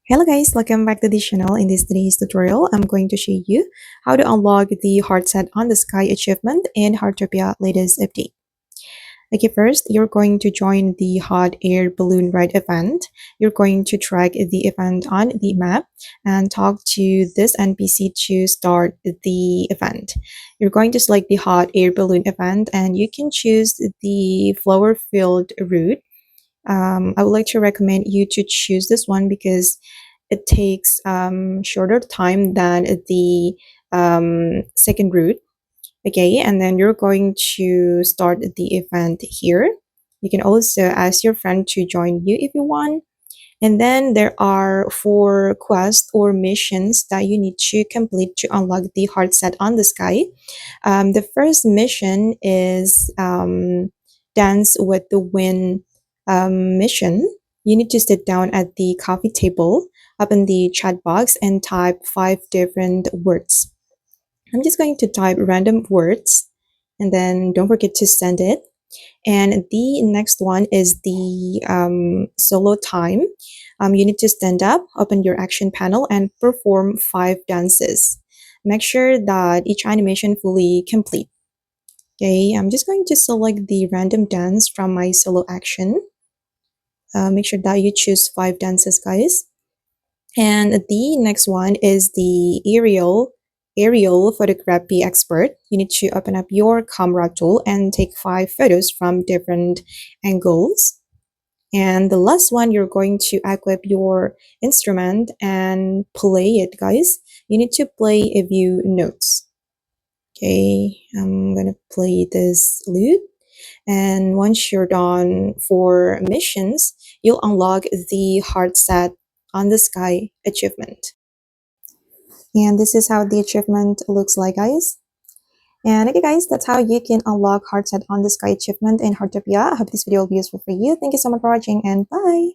Hello guys, welcome back to the channel. In this today's tutorial, I'm going to show you how to unlock the Heart Set on the Sky achievement in Heartopia latest update. Okay, first, you're going to join the hot air balloon ride event. You're going to track the event on the map and talk to this NPC to start the event. You're going to select the hot air balloon event and you can choose the flower field route. I would like to recommend you to choose this one because it takes shorter time than the second route. Okay, and then you're going to start the event here. You can also ask your friend to join you if you want. And then there are 4 quests or missions that you need to complete to unlock the heart set on the sky. The first mission is Dance with the Wind mission. You need to sit down at the coffee table, open the chat box, and type 5 different words. I'm just going to type random words and then don't forget to send it. And the next one is the solo time. You need to stand up, open your action panel, and perform 5 dances. Make sure that each animation fully complete. Okay, I'm just going to select the random dance from my solo action. Make sure that you choose 5 dances, guys. And the next one is the aerial photography expert. You need to open up your camera tool and take 5 photos from different angles. And the last one, you're going to equip your instrument and play it, guys. You need to play a few notes. Okay, I'm gonna play this lute. And once you're done for missions, you'll unlock the Heart Set on the Sky achievement. And this is how the achievement looks like, guys. And okay, guys, that's how you can unlock Heart Set on the Sky achievement in Heartopia. I hope this video will be useful for you. Thank you so much for watching and bye!